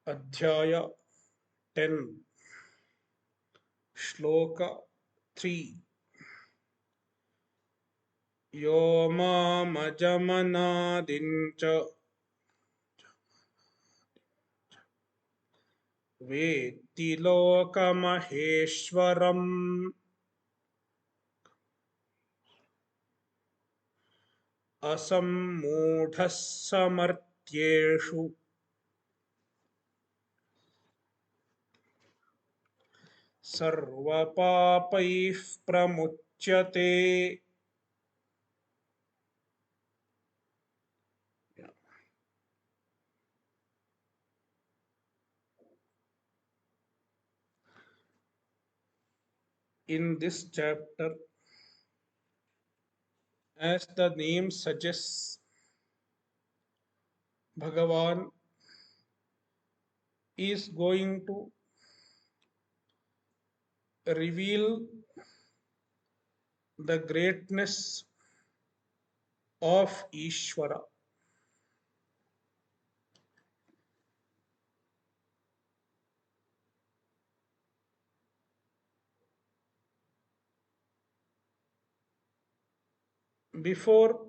Adhyaya 10, Shloka 3. Yo mamajamanadim vetti lokamaheshwaram asammudhas samartyeshu sarvapapaih pramuchyate. In this chapter, as the name suggests, Bhagavan is going to reveal the greatness of Ishvara. Before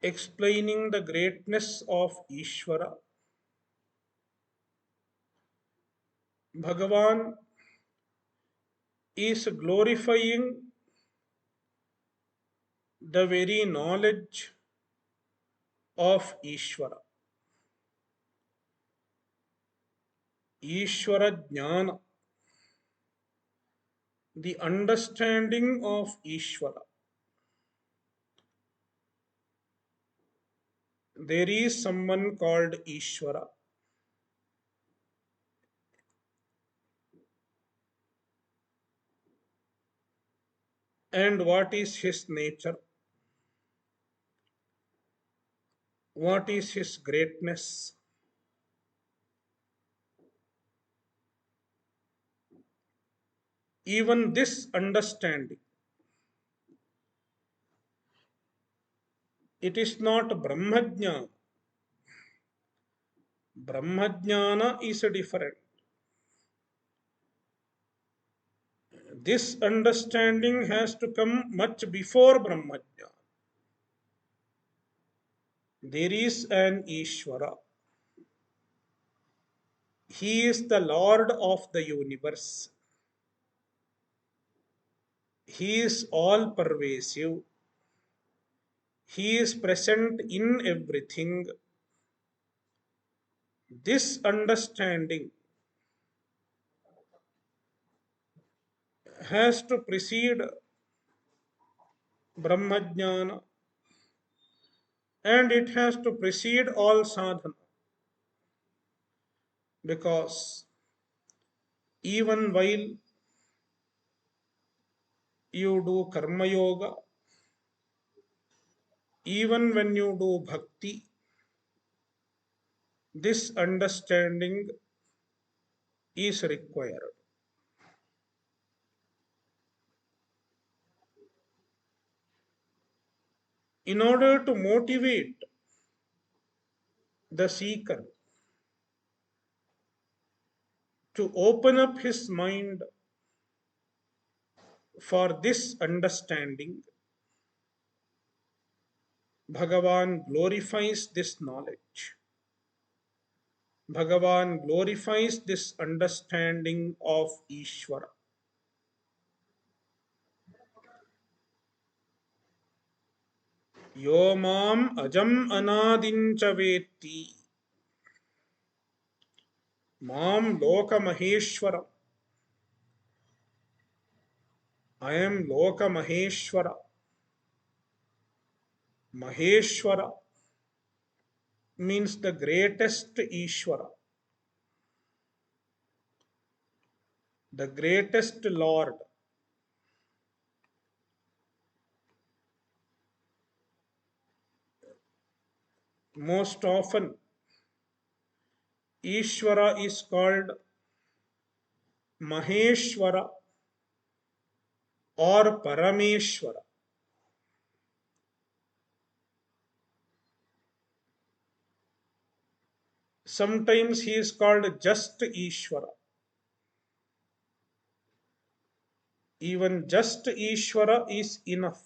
explaining the greatness of Ishvara, Bhagavan is glorifying the very knowledge of Ishvara. Ishvara Jnana, the understanding of Ishvara. There is someone called Ishvara. And what is his nature? What is his greatness? Even this understanding, it is not Brahmajnana. Brahmajnana is different. This understanding has to come much before Brahmajnana. There is an Ishvara. He is the Lord of the universe. He is all pervasive. He is present in everything. This understanding has to precede Brahmajnana, and it has to precede all sadhana, because even while you do karma yoga, even when you do bhakti, this understanding is required. In order to motivate the seeker to open up his mind for this understanding, Bhagavan glorifies this knowledge. Bhagavan glorifies this understanding of Ishvara. Yo mam ajam anadincha vetti, mam loka maheshwara. I am loka maheshwara. Maheshwara means the greatest Ishvara, the greatest Lord. Most often, Ishvara is called Maheshwara or Parameshwara. Sometimes he is called just Ishvara. Even just Ishvara is enough.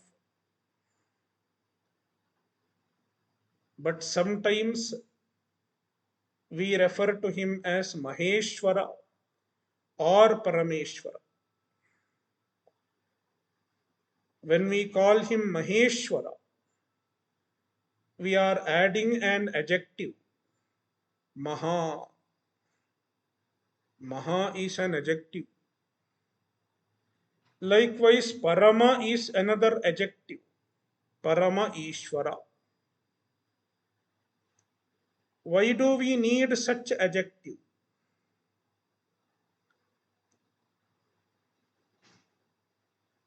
But sometimes we refer to him as Maheshwara or Parameshwara. When we call him Maheshwara, we are adding an adjective. Maha. Maha is an adjective. Likewise, Parama is another adjective. Parama Ishvara. Why do we need such adjective?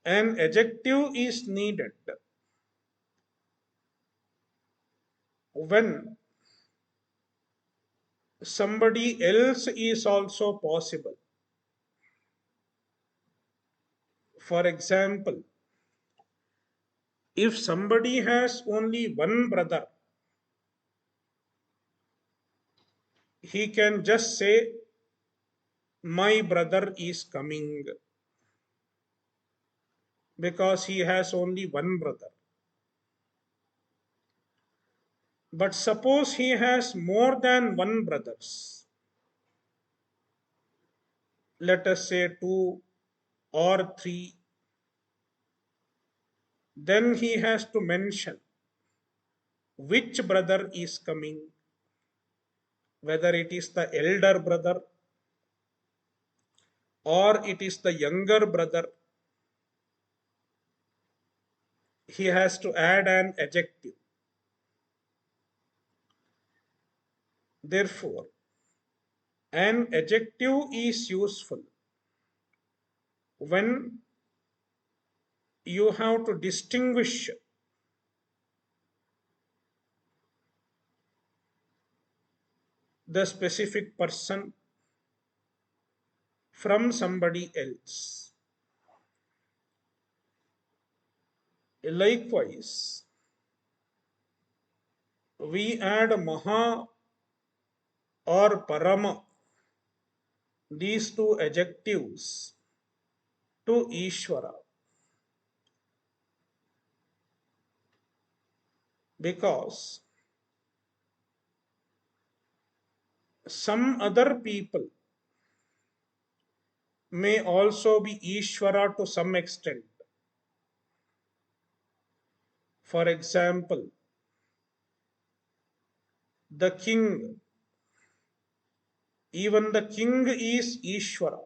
An adjective is needed when somebody else is also possible. For example, if somebody has only one brother, he can just say, my brother is coming, because he has only one brother. But suppose he has more than one brothers, let us say two or three, then he has to mention which brother is coming, whether it is the elder brother or it is the younger brother. He has to add an adjective. Therefore, an adjective is useful when you have to distinguish the specific person from somebody else. Likewise, we add Maha or Parama, these two adjectives, to Ishvara, because some other people may also be Ishvara to some extent. For example, the king, even the king is Ishvara.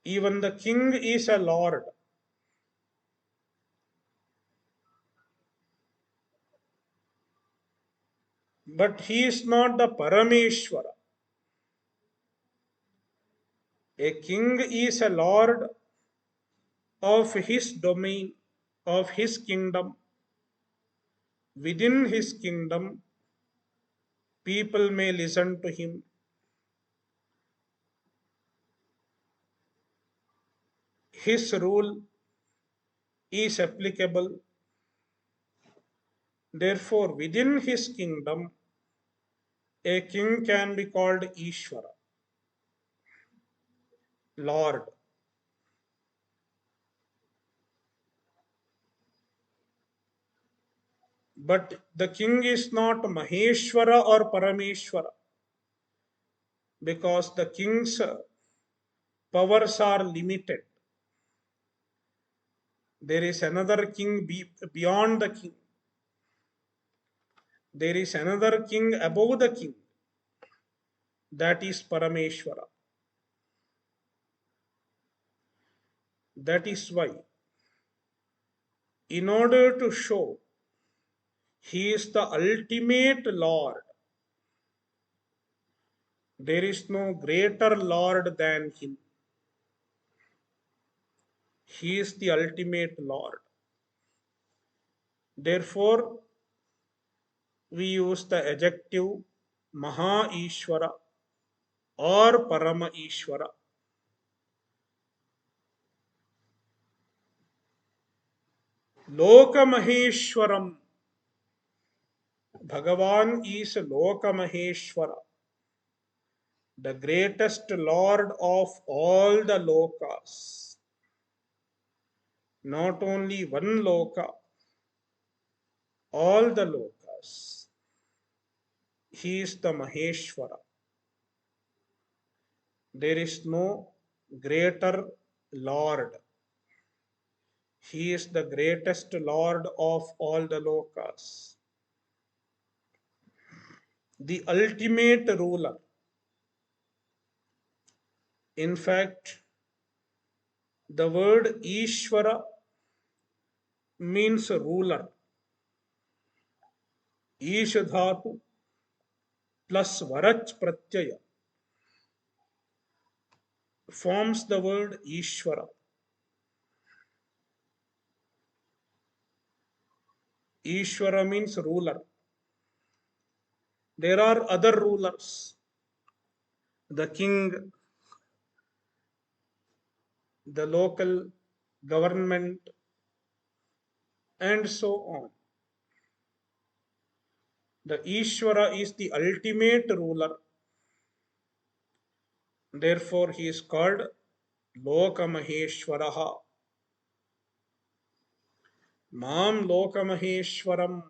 Even the king is a lord. But he is not the Parameshwara. A king is a lord of his domain, of his kingdom. Within his kingdom, people may listen to him. His rule is applicable. Therefore, within his kingdom, a king can be called Ishvara, Lord. But the king is not Maheshwara or Parameshwara, because the king's powers are limited. There is another king beyond the king. There is another king above the king. That is Parameshwara. That is why, in order to show he is the ultimate Lord, there is no greater Lord than him. He is the ultimate Lord. Therefore, we use the adjective Maha Ishvara or Parama Ishvara. Loka Maheshwaram. Bhagavan is Lokamaheshwara, the greatest Lord of all the lokas. Not only one loka, all the lokas. He is the Maheshwara. There is no greater Lord. He is the greatest Lord of all the lokas, the ultimate ruler. In fact, the word Ishvara means ruler. Ish dhatu plus varach pratyaya forms the word Ishvara. Ishvara means ruler. There are other rulers, the king, the local government, and so on. The Ishvara is the ultimate ruler. Therefore, he is called Lokamaheshwaraha. Mam Lokamaheshwaram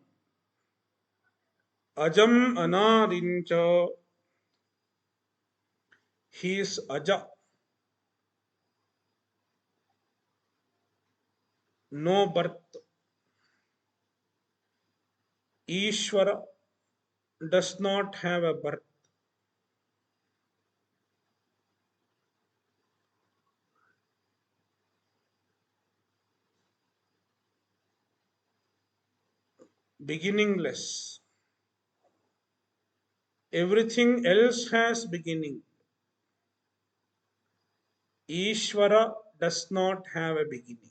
Ajam Anadincha. He is Aja, no birth. Ishvara does not have a birth. Beginningless. Everything else has beginning. Ishvara does not have a beginning.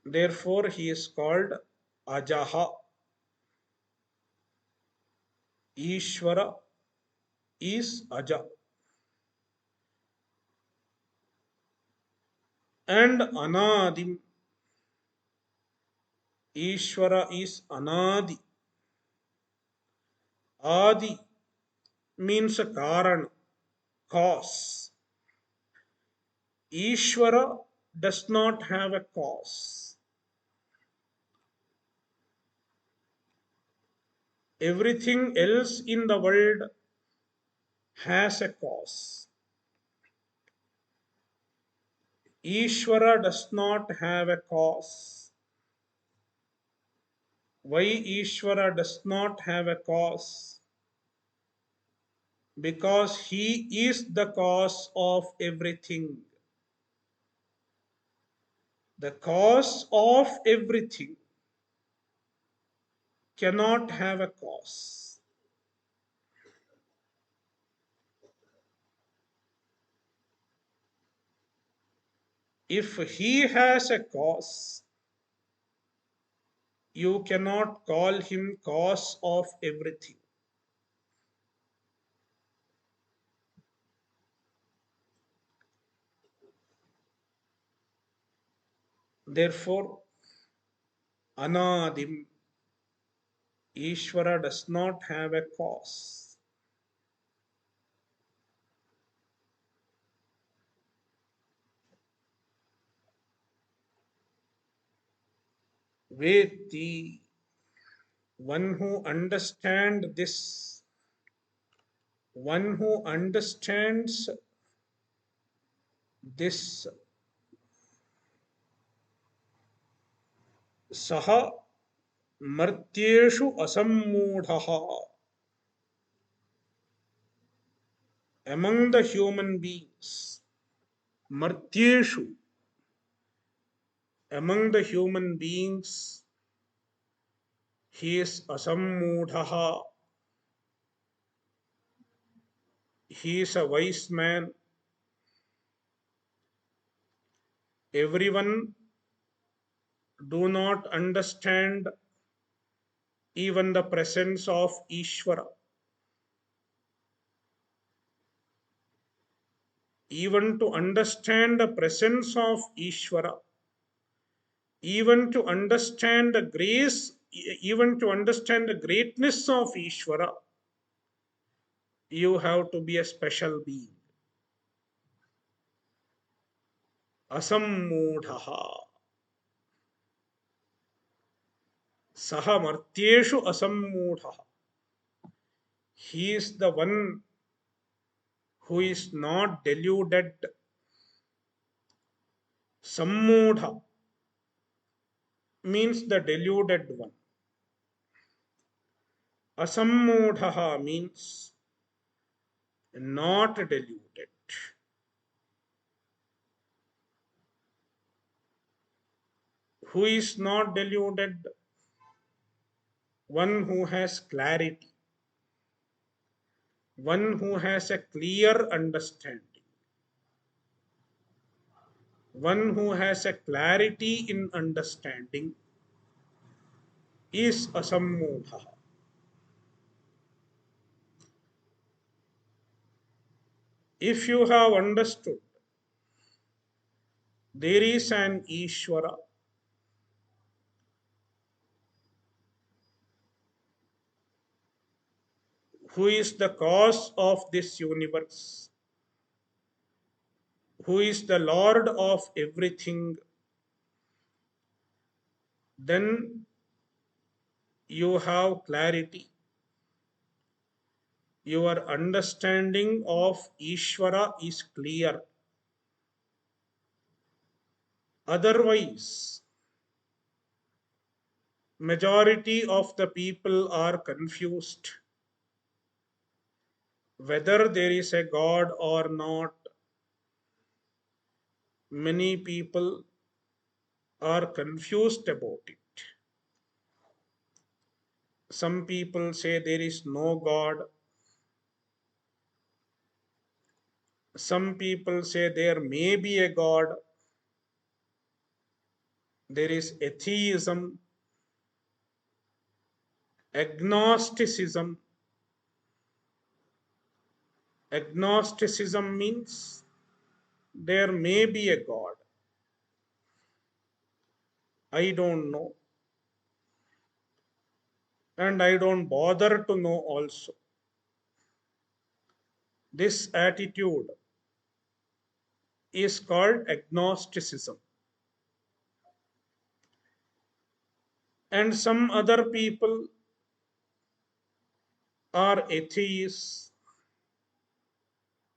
Therefore, he is called Ajaha. Ishvara is Aja. And Anadim. Ishvara is Anadi. Adi means a Karan, cause. Ishvara does not have a cause. Everything else in the world has a cause. Ishvara does not have a cause. Why Ishvara does not have a cause? Because he is the cause of everything. The cause of everything cannot have a cause. If he has a cause, you cannot call him cause of everything. Therefore, Anadim, Ishvara does not have a cause. Veti, one who understands this, one who understands this, Saha Martyeshu Asammudhaha, among the human beings, Martyeshu, among the human beings, he is Asammudhaha, he is a wise man. Everyone do not understand even the presence of Ishvara. Even to understand the presence of Ishvara, even to understand the grace even to understand the greatness of Ishvara, you have to be a special being. Asammudhaha. Saha martyeshu asammudhaha. He is the one who is not deluded. Sammudha means the deluded one. Asammudhaha means not deluded. Who is not deluded? One who has clarity, one who has a clear understanding, one who has a clarity in understanding is asammudha. If you have understood there is an Ishvara who is the cause of this universe, who is the Lord of everything, then you have clarity. Your understanding of Ishvara is clear. Otherwise, majority of the people are confused whether there is a God or not. Many people are confused about it. Some people say there is no God. Some people say there may be a God. There is atheism, agnosticism. Agnosticism means there may be a God. I don't know. And I don't bother to know also. This attitude is called agnosticism. And some other people are atheists.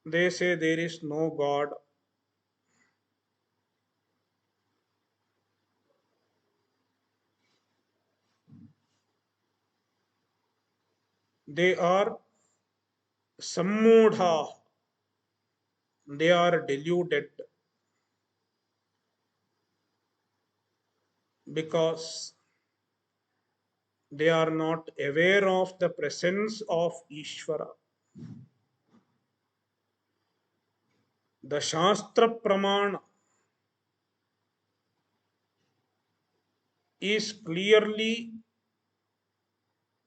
They say there is no God. They are sammudha. They are deluded because they are not aware of the presence of Ishvara. The Shastra Pramana is clearly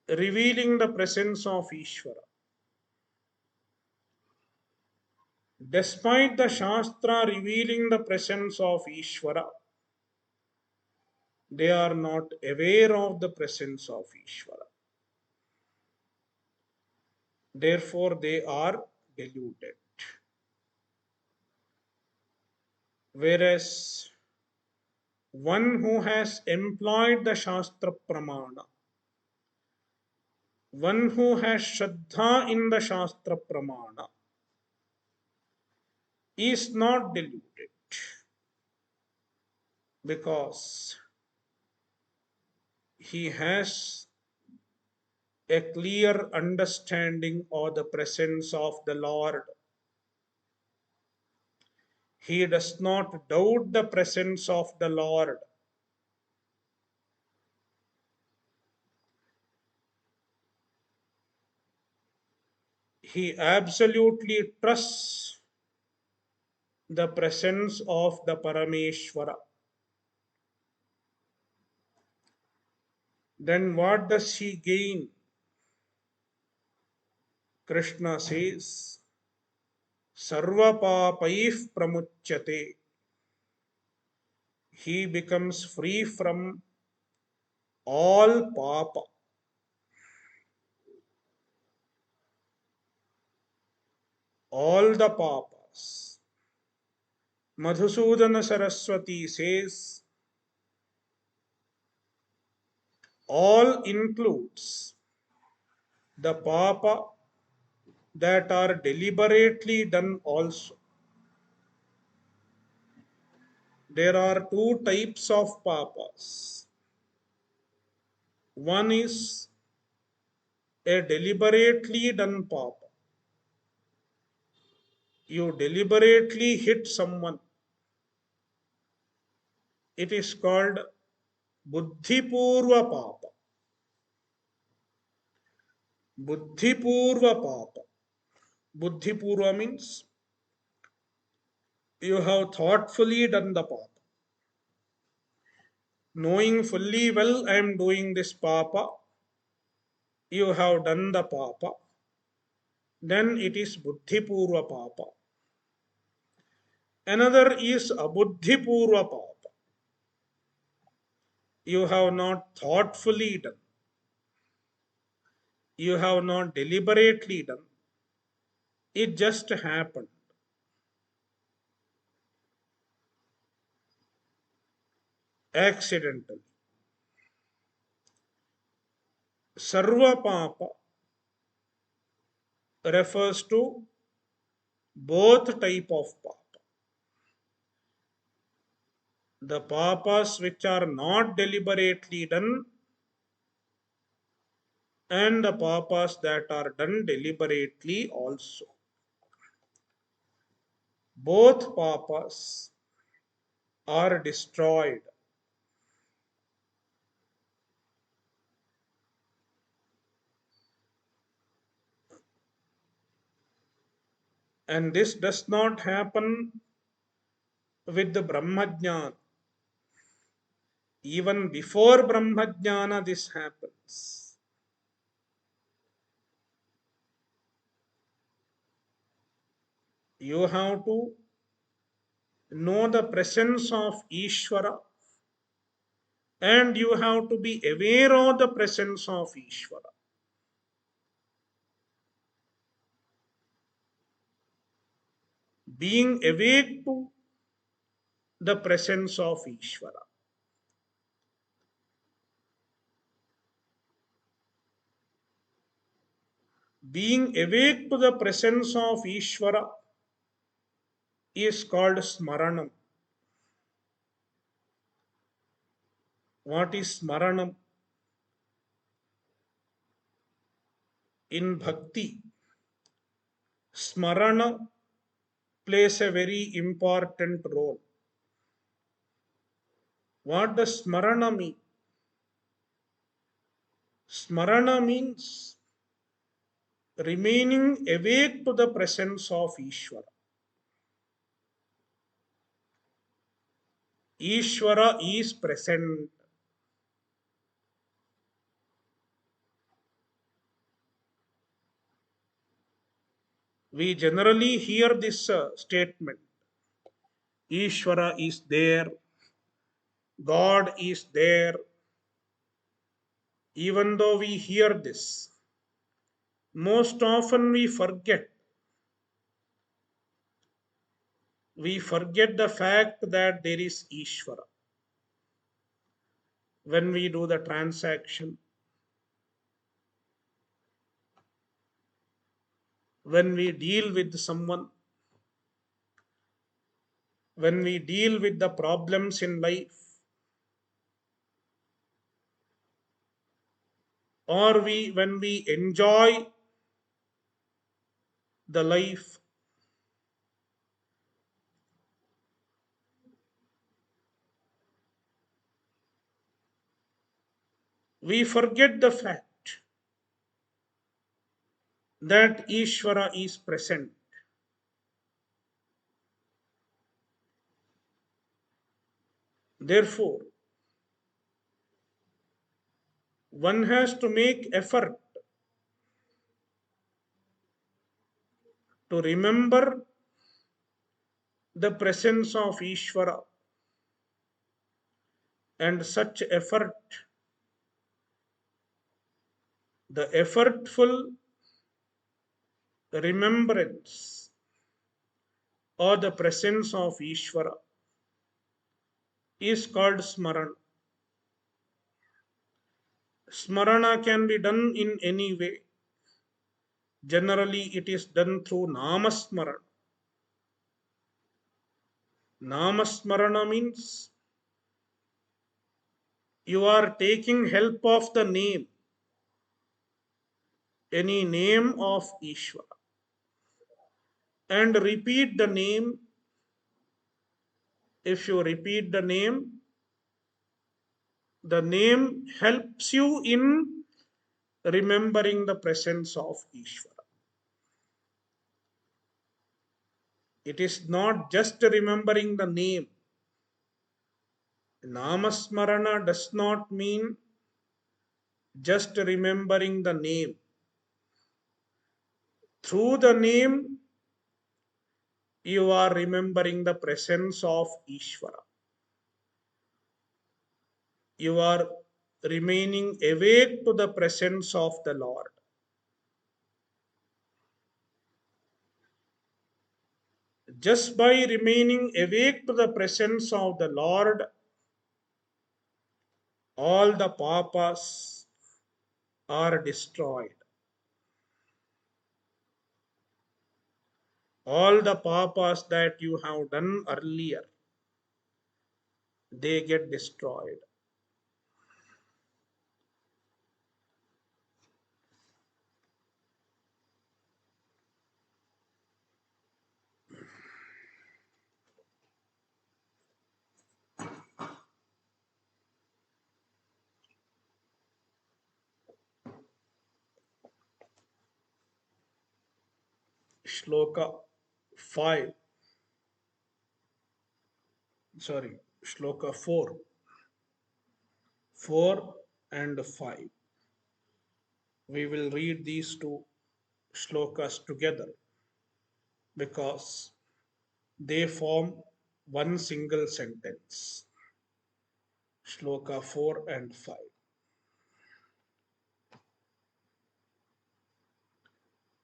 revealing the presence of Ishvara. Despite the Shastra revealing the presence of Ishvara, they are not aware of the presence of Ishvara. Therefore, they are deluded. Whereas one who has employed the Shastra Pramana, one who has Shraddha in the Shastra Pramana, is not deluded because he has a clear understanding of the presence of the Lord. He does not doubt the presence of the Lord. He absolutely trusts the presence of the Parameshwara. Then what does he gain? Krishna says, Sarva papaih pramuchyate. He becomes free from all papa, all the papas. Madhusudana Saraswati says all includes the papa that are deliberately done also. There are two types of papas. One is a deliberately done papa. You deliberately hit someone. It is called Buddhipurva papa. Buddhipurva papa. Buddhipurva means you have thoughtfully done the papa. Knowing fully well I am doing this papa, you have done the papa, then it is Buddhipurva papa. Another is Abuddhipurva papa. You have not thoughtfully done. You have not deliberately done. It just happened. Accidentally. Sarva papa refers to both type of papa. The papas which are not deliberately done and the papas that are done deliberately also. Both papas are destroyed. And this does not happen with the Brahmajnana. Even before Brahmajnana, this happens. You have to know the presence of Ishvara and you have to be aware of the presence of Ishvara. Being awake to the presence of Ishvara. Being awake to the presence of Ishvara is called Smaranam. What is Smaranam? In Bhakti, Smarana plays a very important role. What does Smarana mean? Smarana means remaining awake to the presence of Ishvara. Ishvara is present. We generally hear this statement. Ishvara is there. God is there. Even though we hear this, most often we forget the fact that there is Ishvara. When we do the transaction, when we deal with someone, when we deal with the problems in life, or when we enjoy the life, we forget the fact that Ishvara is present. Therefore, one has to make effort to remember the presence of Ishvara, and such effort The effortful remembrance or the presence of Ishvara is called smarana. Smarana can be done in any way. Generally, it is done through namasmarana. Namasmarana means you are taking help of the name, any name of Ishvara, and repeat the name. If you repeat the name helps you in remembering the presence of Ishvara. It is not just remembering the name. Namasmarana does not mean just remembering the name. Through the name, you are remembering the presence of Ishvara. You are remaining awake to the presence of the Lord. Just by remaining awake to the presence of the Lord, all the papas are destroyed. All the papas that you have done earlier, they get destroyed. Shloka 5, sorry, Shloka 4, 4 and 5. We will read these two shlokas together because they form one single sentence. Shloka 4 and 5.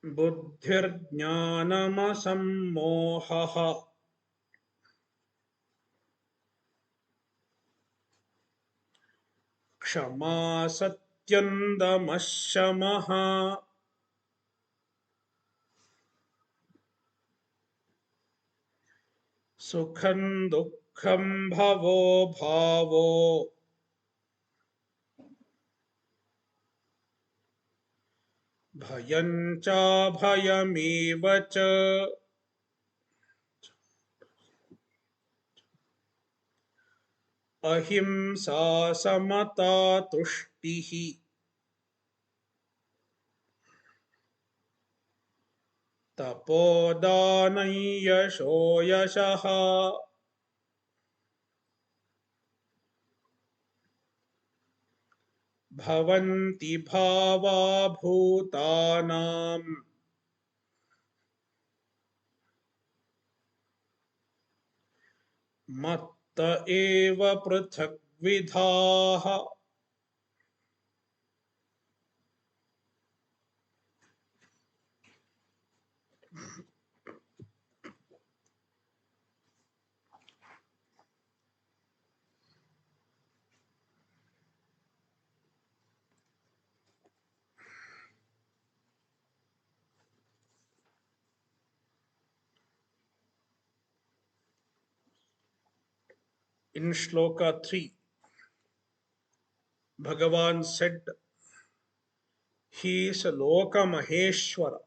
Buddhirjnanasammohaha क्षमा सत्यन्दमः शमः सुखं दुःखं भवो भावो भयं च भयमेव च अहिंसा समता तुष्टिः तपोदानं यशो यशः भवन्ति भावा भूतानां मत्त एव पृथग्विधाः. In Shloka 3, Bhagavan said, He is Loka Maheshwara.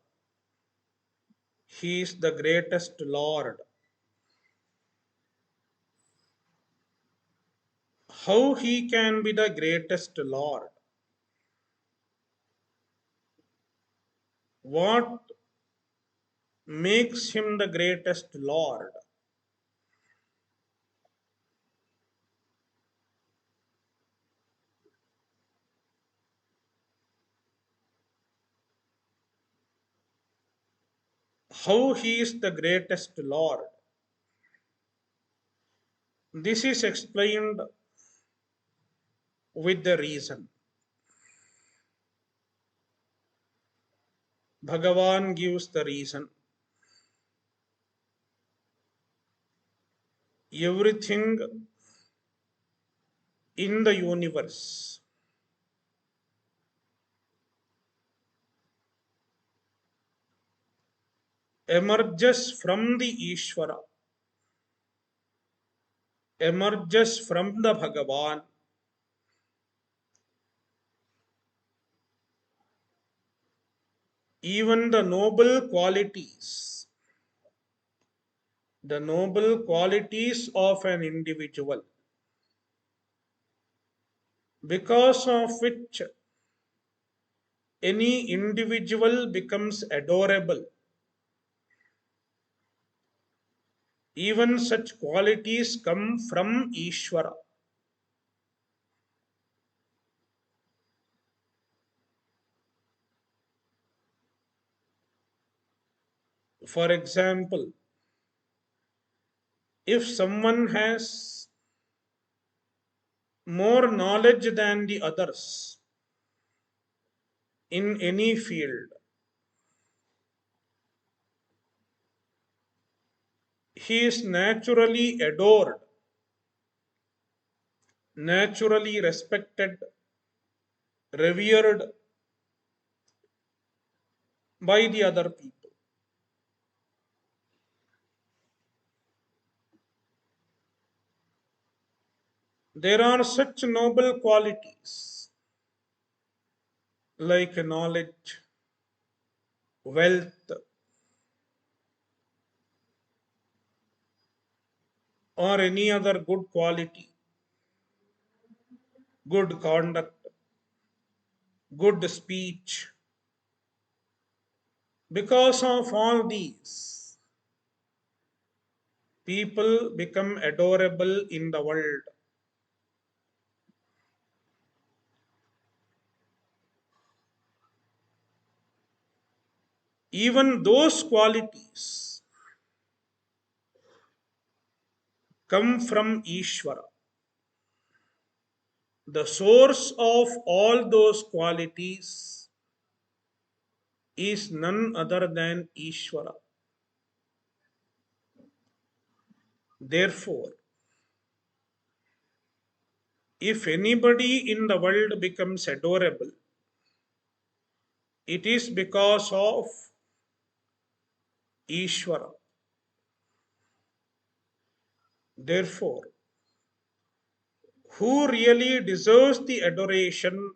He is the greatest Lord. How he can be the greatest Lord? What makes him the greatest Lord? How he is the greatest Lord? This is explained with the reason. Bhagavan gives the reason. Everything in the universe emerges from the Ishvara, emerges from the Bhagavan. Even the noble qualities of an individual, because of which any individual becomes adorable, even such qualities come from Ishvara. For example, if someone has more knowledge than the others in any field, he is naturally adored, naturally respected, revered by the other people. There are such noble qualities like knowledge, wealth, or any other good quality, good conduct, good speech. Because of all these, people become adorable in the world. Even those qualities come from Ishvara. The source of all those qualities is none other than Ishvara. Therefore, if anybody in the world becomes adorable, it is because of Ishvara. Therefore, who really deserves the adoration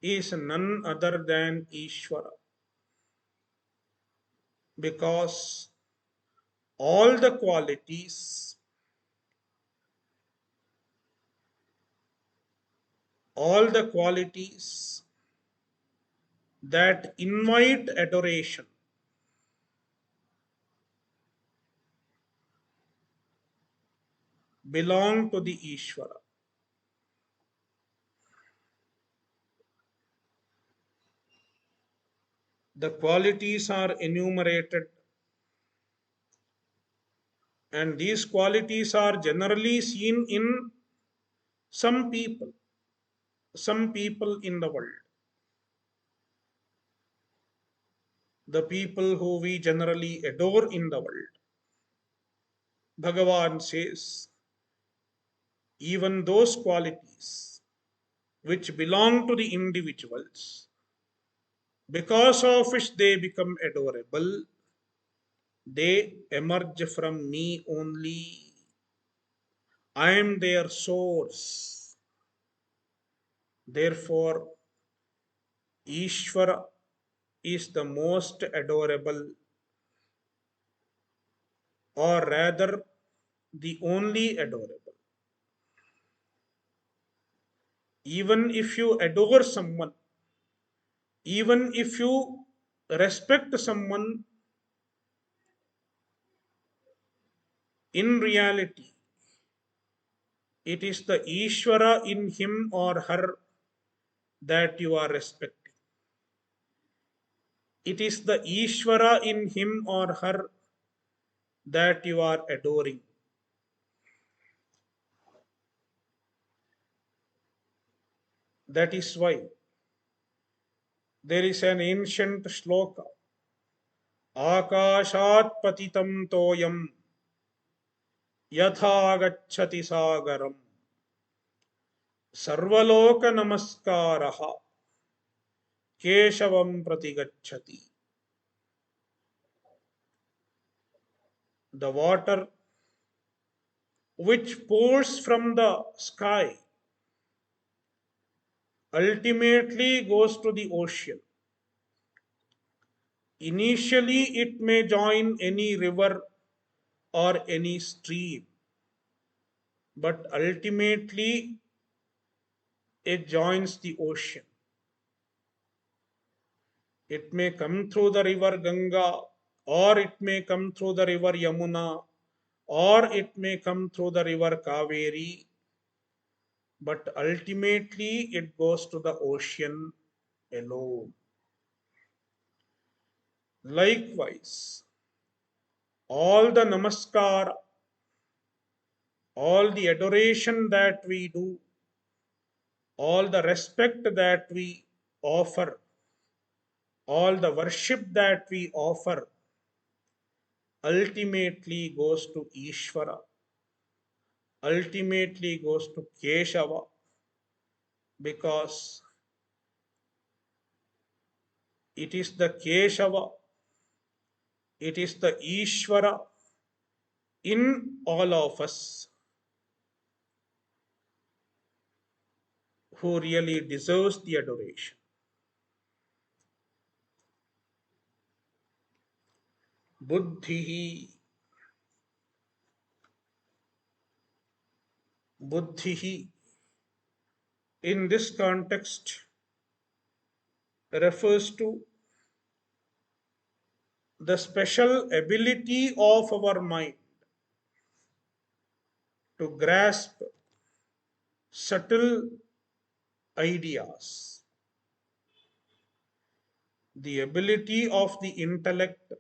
is none other than Ishvara. Because all the qualities, all the qualities that invite adoration belong to the Ishvara. The qualities are enumerated, and these qualities are generally seen in some people, some people in the world. The people who we generally adore in the world. Bhagavan says, even those qualities which belong to the individuals, because of which they become adorable, they emerge from me only. I am their source. Therefore, Ishvara is the most adorable, or rather, the only adorable. Even if you adore someone, even if you respect someone, in reality, it is the Ishvara in him or her that you are respecting. It is the Ishvara in him or her that you are adoring. That is why There is an ancient shloka. Akashat patitam toyam yatha gacchati sagaram sarvaloka namaskaraha keshavam pratigacchati. The water which pours from the sky ultimately goes to the ocean. Initially, it may join any river or any stream, but ultimately, it joins the ocean. It may come through the river Ganga, or it may come through the river Yamuna, or it may come through the river Kaveri, but ultimately, it goes to the ocean alone. Likewise, all the namaskar, all the adoration that we do, all the respect that we offer, all the worship that we offer ultimately goes to Ishvara, ultimately goes to Keshava, because it is the Keshava, it is the Ishvara in all of us who really deserves the adoration. Buddhi, Buddhi in this context refers to the special ability of our mind to grasp subtle ideas, the ability of the intellect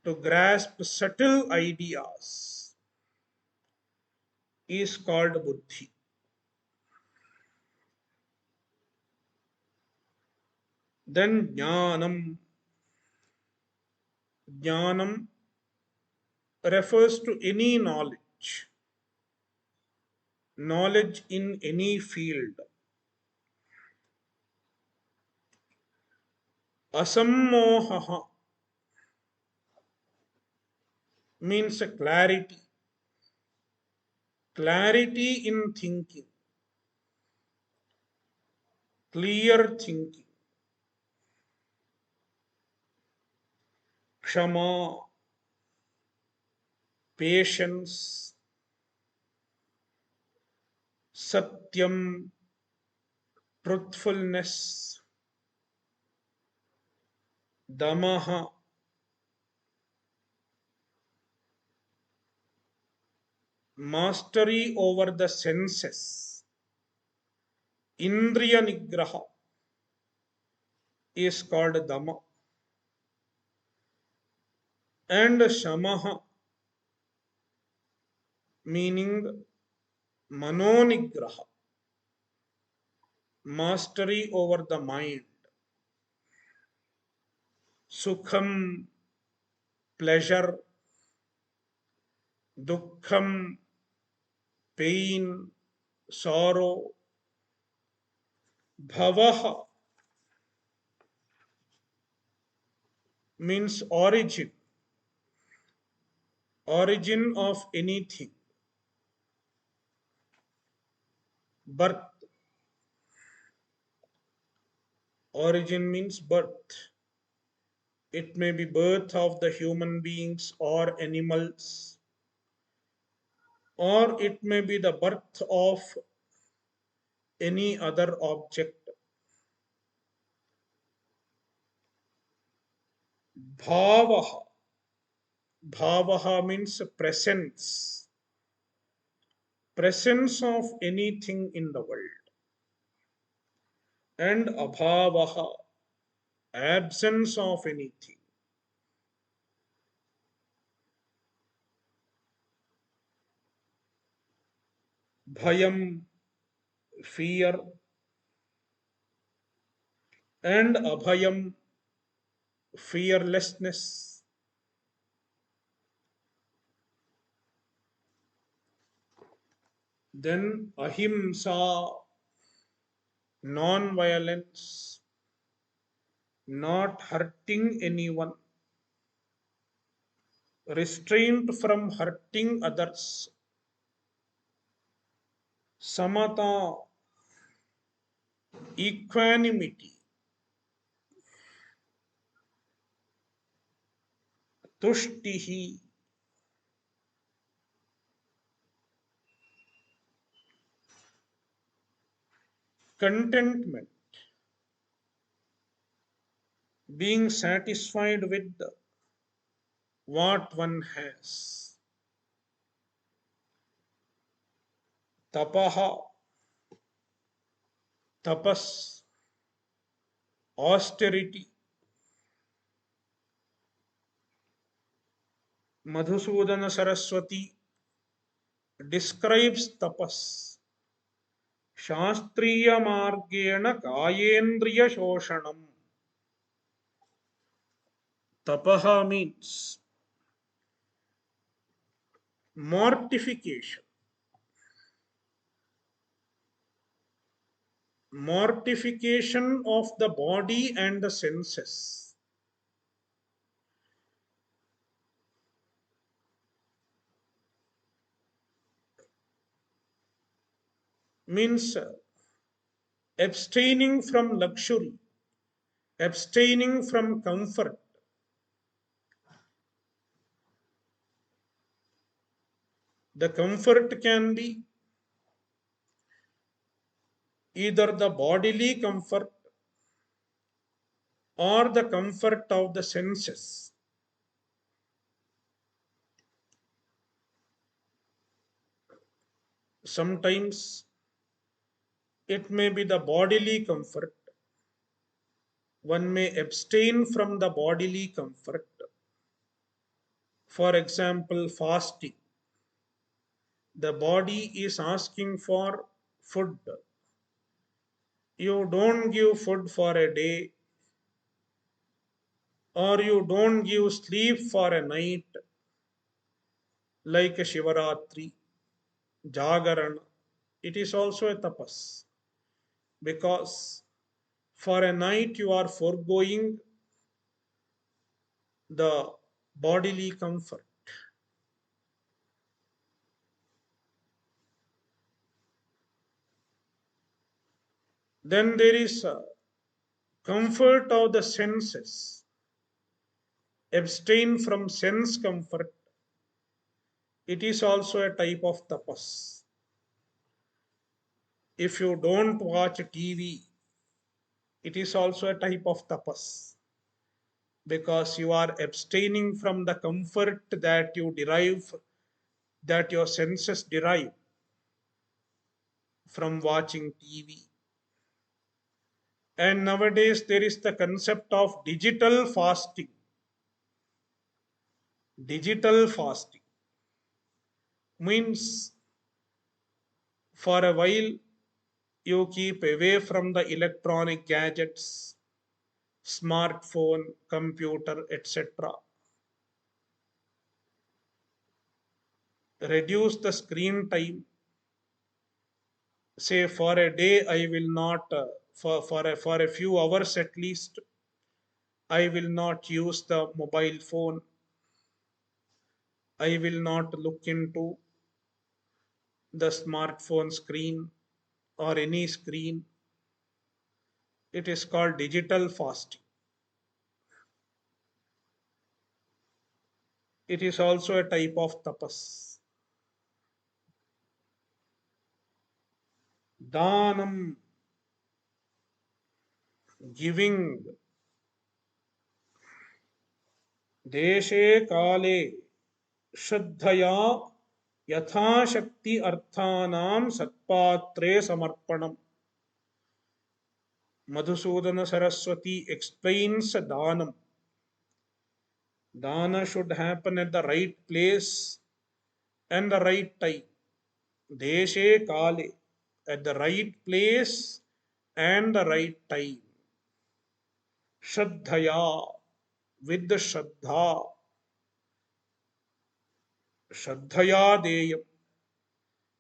to grasp subtle ideas is called buddhi. Then jnanam. Jnanam refers to any knowledge, knowledge in any field. Asammoha means a clarity, clarity in thinking, clear thinking. Kshama, patience, satyam, truthfulness, damaha, mastery over the senses, indriya nigraha is called dama, and shamaha meaning manonigraha, mastery over the mind, sukham, pleasure, dukkham, pain, sorrow, bhavaha means origin, origin of anything, birth, origin means birth. It may be birth of the human beings or animals, or it may be the birth of any other object. Bhavaha, bhavaha means presence, presence of anything in the world, and abhavaha, absence of anything. Bhayam, fear, and abhayam, fearlessness. Then ahimsa, non-violence, not hurting anyone, restraint from hurting others, samata, equanimity, tushtihi, contentment, being satisfied with what one has, tapaha, tapas, austerity. Madhusudana Saraswati describes tapas. Shastriya margena kayendriya shoshanam. Tapaha means mortification. Mortification of the body and the senses. Means abstaining from luxury, abstaining from comfort. The comfort can be either the bodily comfort or the comfort of the senses. Sometimes it may be the bodily comfort. One may abstain from the bodily comfort. For example, fasting. The body is asking for food. You don't give food for a day, or you don't give sleep for a night, like a Shivaratri, Jagarana. It is also a tapas because for a night you are foregoing the bodily comfort. Then there is comfort of the senses. Abstain from sense comfort. It is also a type of tapas. If you don't watch TV, it is also a type of tapas because you are abstaining from the comfort that you derive, that your senses derive from watching TV. And nowadays there is the concept of digital fasting. Digital fasting means for a while you keep away from the electronic gadgets, smartphone, computer, etc. Reduce the screen time. Say for a day, I will not, for a few hours at least, I will not use the mobile phone. I will not look into the smartphone screen or any screen. It is called digital fasting. It is also a type of tapas. Danam, giving, deshe kale, श्रद्धया यथाशक्ति अर्थानां सत्पात्रे समर्पणम. Madhusudana Saraswati explains Danam. Dana should happen at the right place and the right time. Deshe Kale, at the right place and the right time. Shraddhaya, with the Shraddha, Shraddhaya deyam.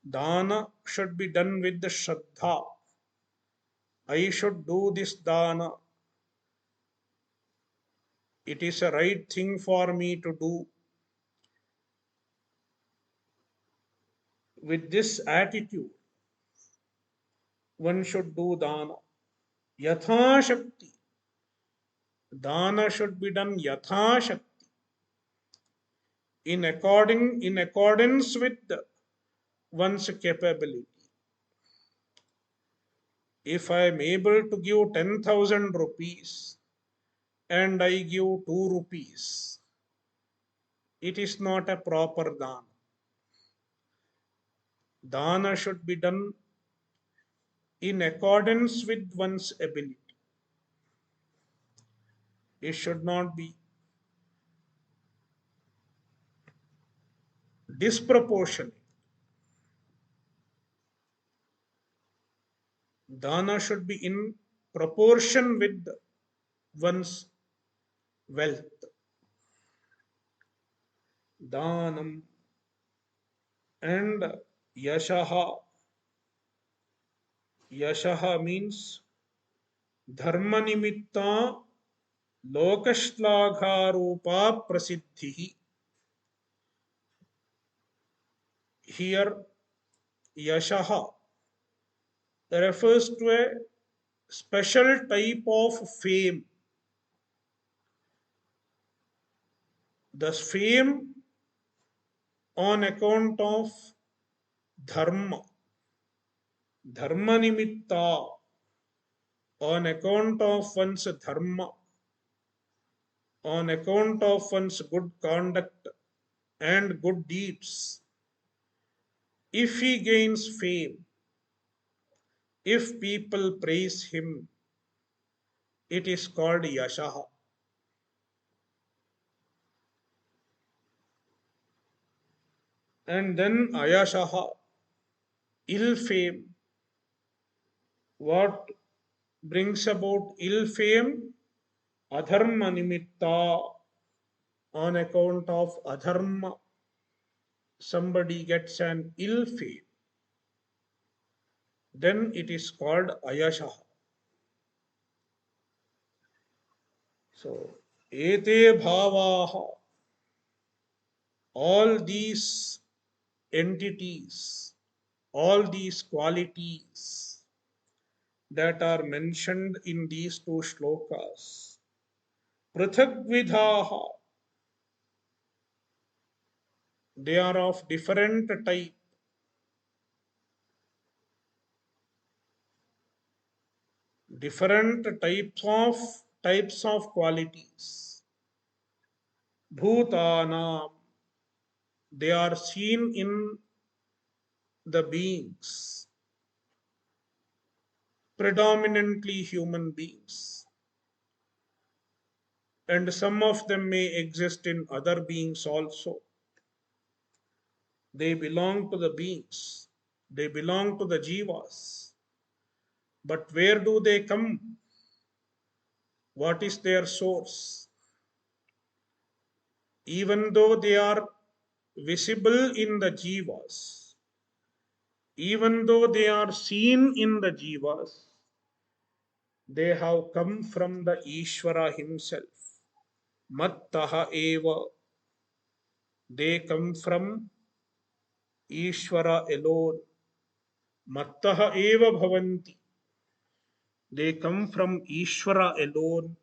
Dana should be done with the Shraddha. I should do this dana. It is a right thing for me to do. With this attitude, one should do dana. Yatha Shakti. Dana should be done Yatha Shakti. In accordance with one's capability. If I am able to give 10,000 rupees and I give 2 rupees, it is not a proper dana. Dana should be done in accordance with one's ability. It should not be disproportionate. Dana should be in proportion with one's wealth. Danam and yashaha. Yashaha means dharma nimitta lokashlagharupa prasiddhi. Here, yashaha refers to a special type of fame. The fame on account of dharma, dharma nimitta, on account of one's dharma, on account of one's good conduct and good deeds. If he gains fame, if people praise him, it is called yashaha. And then ayashaha, ill fame. What brings about ill fame? Adharma nimitta, on account of adharma, somebody gets an ill fame. Then it is called ayashaha. So, ete bhavaha, all these entities, all these qualities that are mentioned in these two shlokas, prithagvidhaha, they are of different type, different types of qualities. Bhutanam, they are seen in the beings, predominantly human beings, and some of them may exist in other beings also. They belong to the beings, they belong to the jivas. But where do they come? What is their source? Even though they are visible in the jivas, even though they are seen in the jivas, they have come from the Ishvara himself. Mattaha eva, they come from Ishvara alone. Mattaha eva bhavanti, they come from Ishvara alone.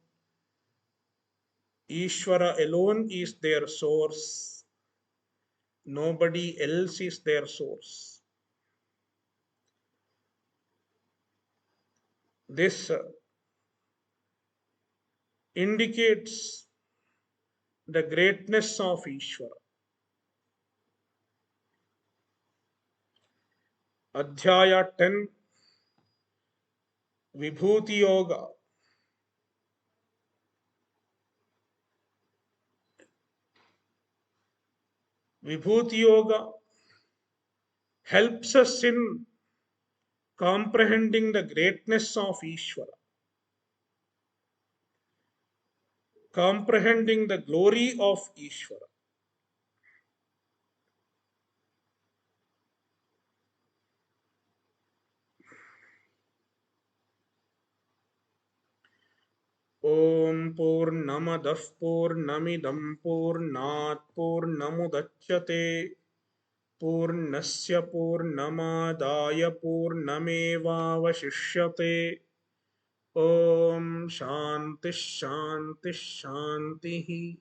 Ishvara alone is their source. Nobody else is their source. This indicates the greatness of Ishvara. Adhyaya 10, Vibhuti Yoga. Vibhuti Yoga helps us in comprehending the greatness of Ishvara. comprehending the glory of Ishvara. Om Purnamadah Purnamidam Purnat Purnamudachyate Purnasya Purnamadaya Purnamevavashishyate. Om Shanti Shanti Shanti.